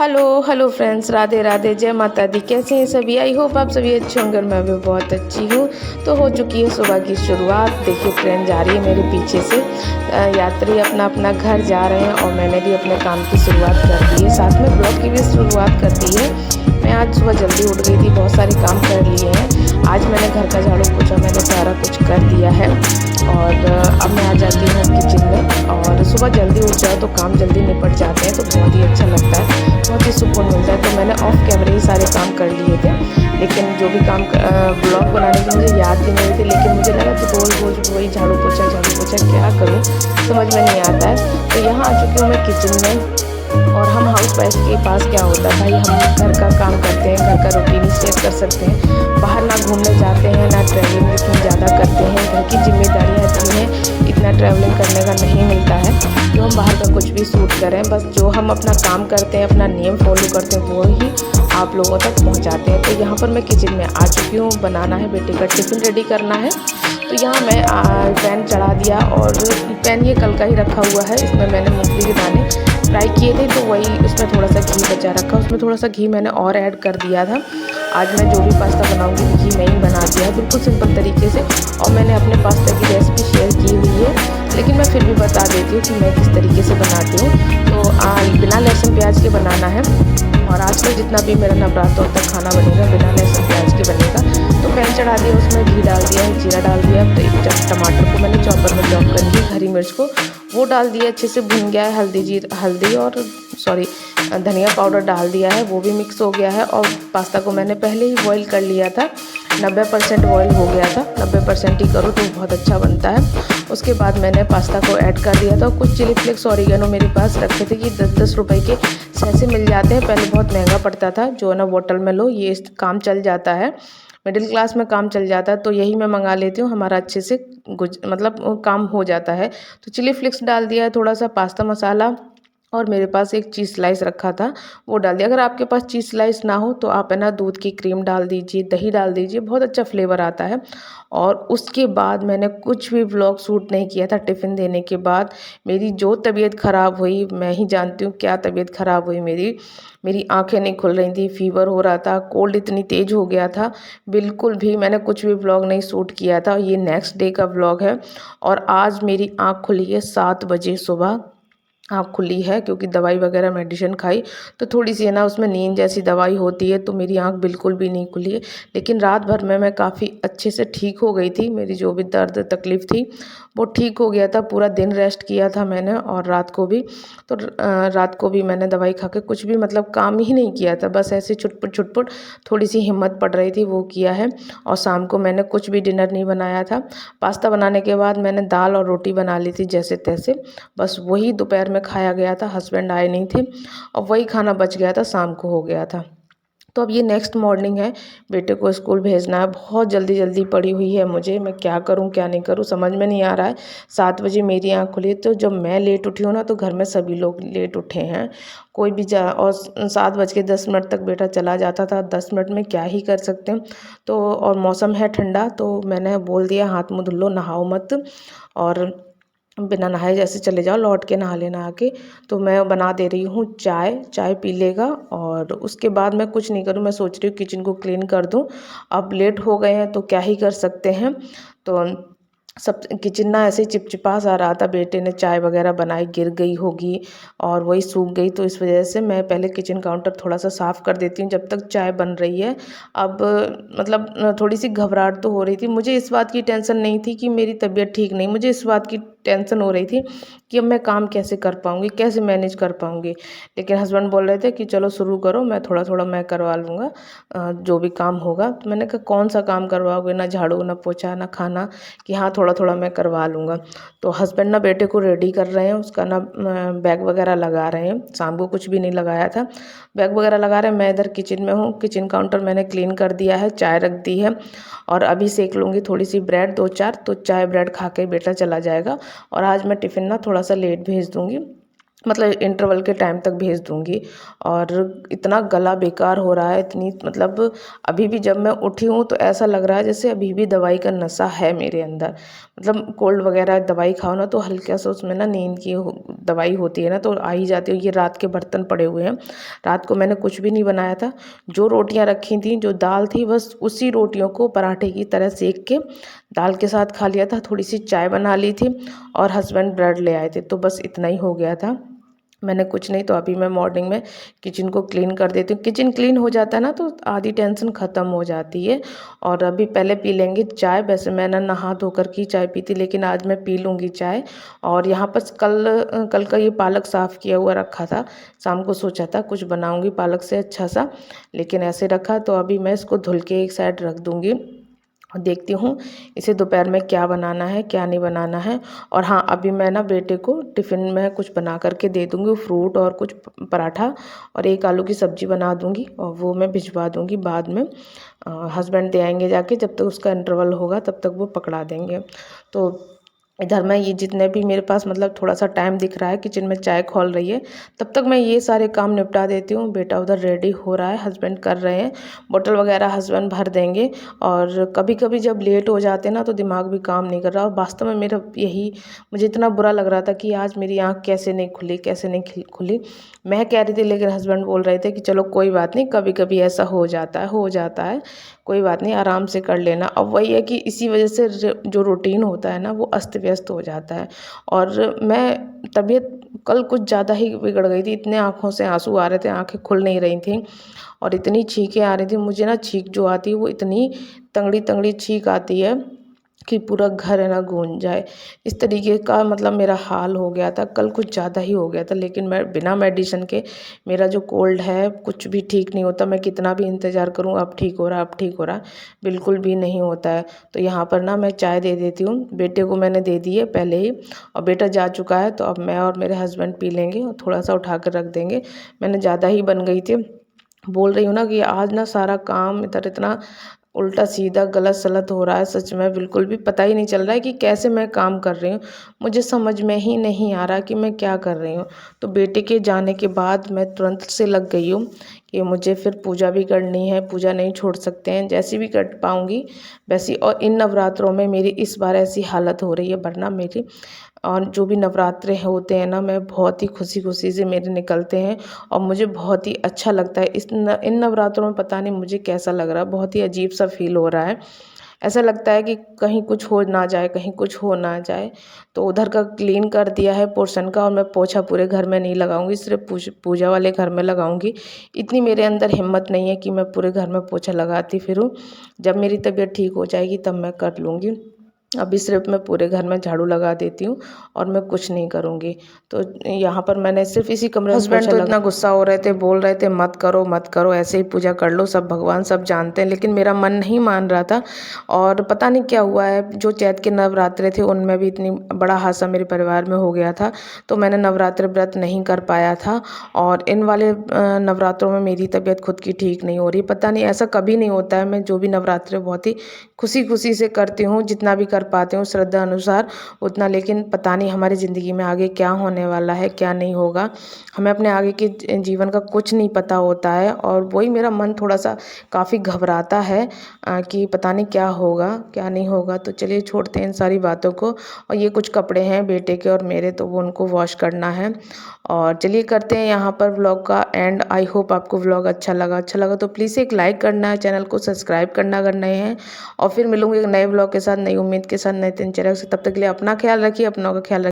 Hello friends, Radhe Radhe, जय माता दी। कैसे हैं सभी? आई होप आप सभी अच्छे होंगे और मैं भी बहुत अच्छी हूँ। तो हो चुकी है सुबह की शुरुआत। देखिए ट्रेन जा रही है मेरे पीछे से। यात्री अपना अपना घर जा रहे हैं और मैंने भी अपने काम की शुरुआत कर दी है, साथ में ब्लॉग की भी शुरुआत कर दी है। मैं आज सुबह जल्दी उठ गई थी, बहुत सारे काम कर लिए हैं। आज मैंने घर का झाड़ू पोछा मैंने सारा कुछ कर दिया है और अब मैं आ जाती हूँ किचन में। और सुबह जल्दी उठ जाओ तो काम जल्दी निपट जाते हैं, तो बहुत ही अच्छा लगता है, बहुत ही सुकून मिलता है। तो मैंने ऑफ कैमरे ही सारे काम कर लिए थे, लेकिन जो भी काम ब्लॉग बनाने की मुझे याद भी नहीं थी। लेकिन मुझे लगा कि रोज़ रोज़ वही झाड़ू पोछा क्या करूँ, समझ में नहीं आता है। तो यहाँ आ चुकी हूँ मैं किचन में। और हम हाउस वाइफ के पास क्या होता है भाई, हम घर का काम करते हैं, घर का रूटीन शेयर कर सकते हैं, बाहर ना घूमने जाते हैं, ना ट्रैवलिंग इतनी ज़्यादा करते हैं, घर की जिम्मेदारियाँ इतनी हैं, इतना ट्रैवलिंग करने का नहीं मिलता है जो हम बाहर का कुछ भी शूट करें। बस जो हम अपना काम करते हैं, अपना नियम फॉलो करते हैं, वो ही आप लोगों तक पहुंचाते हैं। तो यहाँ पर मैं किचन में आ चुकी हूँ, बनाना है बेटे का टिफ़िन रेडी करना है। तो यहाँ मैं पैन चढ़ा दिया और पैन ये कल का ही रखा हुआ है। इसमें मैंने मूंगफली के दाने फ्राई किए थे, तो वही उसमें थोड़ा सा घी बचा रखा, उसमें थोड़ा सा घी मैंने और ऐड कर दिया था। आज मैं जो भी पास्ता बनाऊंगी घी में ही बना दिया है, बिल्कुल सिंपल तरीके से। और मैंने अपने पास्ता की रेसिपी शेयर की हुई है, लेकिन मैं फिर भी बता देती हूँ कि मैं किस तरीके से बनाती हूँ। तो बिना लहसुन प्याज के बनाना है। और आजकल जितना भी मेरा नवरात्रों तक खाना बनेगा बिना लहसुन प्याज के बनेगा। तो पैन चढ़ा दिया, उसमें घी डाल दिया है, जीरा डाल दिया। तो एक टमाटर को मैंने चॉपर में चॉप करके, हरी मिर्च को वो डाल दिया, अच्छे से भुन गया है। हल्दी और धनिया पाउडर डाल दिया है, वो भी मिक्स हो गया है। और पास्ता को मैंने पहले ही बॉईल कर लिया था, 90% बॉईल हो गया था। 90% ही करो तो बहुत अच्छा बनता है। उसके बाद मैंने पास्ता को ऐड कर दिया था। कुछ चिली फ्लेक्स ऑरिगेनो मेरे पास रखे थे कि 10-10 रुपए के सैसे मिल जाते हैं, पहले बहुत महंगा पड़ता था। जो है ना बोतल में लो, ये काम चल जाता है, मिडिल क्लास में काम चल जाता है। तो यही मैं मंगा लेती हूँ, हमारा अच्छे से मतलब काम हो जाता है। तो चिली फ्लेक्स डाल दिया है, थोड़ा सा पास्ता मसाला, और मेरे पास एक चीज़ स्लाइस रखा था वो डाल दिया। अगर आपके पास चीज़ स्लाइस ना हो तो आप है ना दूध की क्रीम डाल दीजिए, दही डाल दीजिए, बहुत अच्छा फ्लेवर आता है। और उसके बाद मैंने कुछ भी व्लॉग शूट नहीं किया था। टिफ़िन देने के बाद मेरी जो तबीयत ख़राब हुई, मैं ही जानती हूँ क्या तबीयत ख़राब हुई मेरी। मेरी आंखें नहीं खुल रही थी, फीवर हो रहा था, कोल्ड इतनी तेज़ हो गया था। बिल्कुल भी मैंने कुछ भी व्लॉग नहीं शूट किया था। ये नेक्स्ट डे का व्लॉग है। और आज मेरी आँख खुली है 7 बजे सुबह। आँख खुली है क्योंकि दवाई वगैरह मेडिसिन खाई, तो थोड़ी सी है ना उसमें नींद जैसी दवाई होती है, तो मेरी आँख बिल्कुल भी नहीं खुली है। लेकिन रात भर में मैं काफ़ी अच्छे से ठीक हो गई थी। मेरी जो भी दर्द तकलीफ़ थी वो ठीक हो गया था। पूरा दिन रेस्ट किया था मैंने और रात को भी। तो रात को भी मैंने दवाई खा के कुछ भी मतलब काम ही नहीं किया था, बस ऐसे छुटपुट छुटपुट थोड़ी सी हिम्मत पड़ रही थी वो किया है। और शाम को मैंने कुछ भी डिनर नहीं बनाया था। पास्ता बनाने के बाद मैंने दाल और रोटी बना ली थी जैसे तैसे, बस वही दोपहर में खाया गया था। हस्बैंड आए नहीं थे और वही खाना बच गया था, शाम को हो गया था। तो अब ये नेक्स्ट मॉर्निंग है, बेटे को स्कूल भेजना है। बहुत जल्दी जल्दी पड़ी हुई है मुझे, मैं क्या करूं क्या नहीं करूं समझ में नहीं आ रहा है। 7 बजे मेरी आँख खुली, तो जब मैं लेट उठी हूँ ना तो घर में सभी लोग लेट उठे हैं। कोई भी जा और 7:10 तक बेटा चला जाता था, 10 मिनट में क्या ही कर सकते हैं। तो और मौसम है ठंडा, तो मैंने बोल दिया हाथ मुँह धुल लो, नहाओ मत, और बिना नहाए जैसे चले जाओ, लौट के नहा लेना आके। तो मैं बना दे रही हूँ चाय, चाय पी लेगा और उसके बाद मैं कुछ नहीं करूँ। मैं सोच रही हूँ किचन को क्लीन कर दूँ। अब लेट हो गए हैं तो क्या ही कर सकते हैं। तो सब किचन ना ऐसे ही चिपचिपा सा रहा था, बेटे ने चाय वगैरह बनाई, गिर गई होगी और वही सूख गई, तो इस वजह से मैं पहले किचन काउंटर थोड़ा सा साफ़ कर देती हूँ जब तक चाय बन रही है। अब मतलब थोड़ी सी घबराहट तो हो रही थी। मुझे इस बात की टेंशन नहीं थी कि मेरी तबीयत ठीक नहीं, मुझे इस बात की टेंशन हो रही थी कि अब मैं काम कैसे कर पाऊँगी, कैसे मैनेज कर पाऊँगी। लेकिन हस्बैंड बोल रहे थे कि चलो शुरू करो, मैं थोड़ा थोड़ा मैं करवा लूँगा जो भी काम होगा। तो मैंने कहा कौन सा काम करवाओगे, ना झाड़ू ना पोछा ना खाना, कि हाँ थोड़ा थोड़ा मैं करवा लूँगा। तो हस्बैंड ना बेटे को रेडी कर रहे हैं, उसका ना बैग वगैरह लगा रहे हैं। शाम को कुछ भी नहीं लगाया था, बैग वगैरह लगा रहे हैं। मैं इधर किचन में हूँ, किचन काउंटर मैंने क्लीन कर दिया है, चाय रख दी है और अभी सेक लूँगी थोड़ी सी ब्रेड 2-4, तो चाय ब्रेड खा के बेटा चला जाएगा। और आज मैं टिफ़िन ना थोड़ा सा लेट भेज दूँगी। मतलब इंटरवल के टाइम तक भेज दूँगी। और इतना गला बेकार हो रहा है, इतनी मतलब अभी भी जब मैं उठी हूँ तो ऐसा लग रहा है जैसे अभी भी दवाई का नशा है मेरे अंदर। मतलब कोल्ड वगैरह दवाई खाओ ना तो हल्का सा उसमें ना नींद की दवाई होती है ना तो आ ही जाती है। ये रात के बर्तन पड़े हुए हैं, रात को मैंने कुछ भी नहीं बनाया था, जो रोटियां रखी थी, जो दाल थी, बस उसी रोटियों को पराठे की तरह सेक के दाल के साथ खा लिया था। थोड़ी सी चाय बना ली थी और हस्बैंड ब्रेड ले आए थे, तो बस इतना ही हो गया था। मैंने कुछ नहीं, तो अभी मैं मॉर्निंग में किचन को क्लीन कर देती हूँ। किचन क्लीन हो जाता है ना तो आधी टेंशन ख़त्म हो जाती है। और अभी पहले पी लेंगे चाय। वैसे मैं ना नहा धोकर की चाय पी थी, लेकिन आज मैं पी लूँगी चाय। और यहाँ पर कल का ये पालक साफ़ किया हुआ रखा था, शाम को सोचा था कुछ बनाऊँगी पालक से अच्छा सा, लेकिन ऐसे रखा। तो अभी मैं इसको धुल के एक साइड रख दूँगी और देखती हूँ इसे दोपहर में क्या बनाना है क्या नहीं बनाना है। और हाँ, अभी मैं ना बेटे को टिफ़िन में कुछ बना करके दे दूँगी, फ्रूट और कुछ पराठा और एक आलू की सब्ज़ी बना दूँगी और वो मैं भिजवा दूँगी बाद में। हस्बैंड दे आएंगे जाके, जब तक उसका इंटरवल होगा तब तक वो पकड़ा देंगे। तो इधर मैं ये जितने भी मेरे पास मतलब थोड़ा सा टाइम दिख रहा है, किचन में चाय खौल रही है, तब तक मैं ये सारे काम निपटा देती हूँ। बेटा उधर रेडी हो रहा है, हस्बैंड कर रहे हैं, बोतल वगैरह हस्बैंड भर देंगे। और कभी कभी जब लेट हो जाते हैं ना तो दिमाग भी काम नहीं कर रहा। और वास्तव में मेरा यही, मुझे इतना बुरा लग रहा था कि आज मेरी आँख कैसे नहीं खुली, कैसे नहीं खुली। मैं कह रही थी, लेकिन हस्बैंड बोल रहे थे कि चलो कोई बात नहीं, कभी कभी ऐसा हो जाता है, कोई बात नहीं, आराम से कर लेना। अब वही है कि इसी वजह से जो रूटीन होता है ना वो अस्त व्यस्त हो जाता है। और मैं तबीयत कल कुछ ज़्यादा ही बिगड़ गई थी, इतने आँखों से आंसू आ रहे थे, आंखें खुल नहीं रही थी और इतनी छींकें आ रही थी मुझे ना। छींक जो आती है वो इतनी तंगड़ी तंगड़ी छींक आती है कि पूरा घर है ना गूंज जाए, इस तरीके का मतलब मेरा हाल हो गया था। कल कुछ ज़्यादा ही हो गया था, लेकिन मैं बिना मेडिसिन के, मेरा जो कोल्ड है कुछ भी ठीक नहीं होता। मैं कितना भी इंतज़ार करूं अब ठीक हो रहा, अब ठीक हो रहा, बिल्कुल भी नहीं होता है। तो यहाँ पर ना मैं चाय दे देती हूँ, बेटे को मैंने दे दी है पहले ही और बेटा जा चुका है। तो अब मैं और मेरे हस्बैंड पी लेंगे और थोड़ा सा उठा कर रख देंगे। मैंने ज़्यादा ही बन गई थी, बोल रही हूँ ना कि आज ना सारा काम इधर इतना उल्टा सीधा गलत सलत हो रहा है। सच में बिल्कुल भी पता ही नहीं चल रहा है कि कैसे मैं काम कर रही हूँ, मुझे समझ में ही नहीं आ रहा कि मैं क्या कर रही हूँ। तो बेटे के जाने के बाद मैं तुरंत से लग गई हूँ कि मुझे फिर पूजा भी करनी है, पूजा नहीं छोड़ सकते हैं, जैसी भी कर पाऊँगी वैसी। और इन नवरात्रों में मेरी इस बार ऐसी हालत हो रही है, वरना मेरी और जो भी नवरात्रे होते हैं ना, मैं बहुत ही खुशी खुशी से मेरे निकलते हैं और मुझे बहुत ही अच्छा लगता है। इन नवरात्रों में पता नहीं मुझे कैसा लग रहा है, बहुत ही अजीब सा फील हो रहा है। ऐसा लगता है कि कहीं कुछ हो ना जाए, कहीं कुछ हो ना जाए। तो उधर का क्लीन कर दिया है पोर्शन का, और मैं पोछा पूरे घर में नहीं लगाऊंगी, सिर्फ पूजा वाले घर में लगाऊंगी। इतनी मेरे अंदर हिम्मत नहीं है कि मैं पूरे घर में पोछा लगाती फिरूं। जब मेरी तबीयत ठीक हो जाएगी तब मैं कर लूँगी। अभी सिर्फ मैं पूरे घर में झाड़ू लगा देती हूँ और मैं कुछ नहीं करूँगी। तो यहाँ पर मैंने सिर्फ इसी कमरे में हस्बैंड तो इतना गुस्सा हो रहे थे, बोल रहे थे मत करो मत करो, ऐसे ही पूजा कर लो, सब भगवान सब जानते हैं, लेकिन मेरा मन नहीं मान रहा था। और पता नहीं क्या हुआ है, जो चैत के नवरात्रे थे उनमें भी इतनी बड़ा हादसा मेरे परिवार में हो गया था, तो मैंने नवरात्रि व्रत नहीं कर पाया था। और इन वाले नवरात्रों में मेरी तबीयत खुद की ठीक नहीं हो रही। पता नहीं, ऐसा कभी नहीं होता है। मैं जो भी नवरात्रि बहुत ही खुशी खुशी से करती हूँ, जितना भी कर पाती हूँ श्रद्धा अनुसार उतना। लेकिन पता नहीं हमारी ज़िंदगी में आगे क्या होने वाला है, क्या नहीं होगा, हमें अपने आगे के जीवन का कुछ नहीं पता होता है। और वही मेरा मन थोड़ा सा काफ़ी घबराता है कि पता नहीं क्या होगा क्या नहीं होगा। तो चलिए छोड़ते हैं इन सारी बातों को। और ये कुछ कपड़े हैं बेटे के और मेरे, तो वो उनको वॉश करना है। और चलिए करते हैं यहाँ पर व्लॉग का एंड। आई होप आपको व्लॉग अच्छा लगा तो प्लीज़ एक लाइक करना है, चैनल को सब्सक्राइब करना अगर नए हैं। और फिर मिलूंगी एक नए व्लॉग के साथ, नई उम्मीद के साथ, नए दिनचर्या से। तब तक के लिए अपना ख्याल रखिए, अपनों का ख्याल रखिए।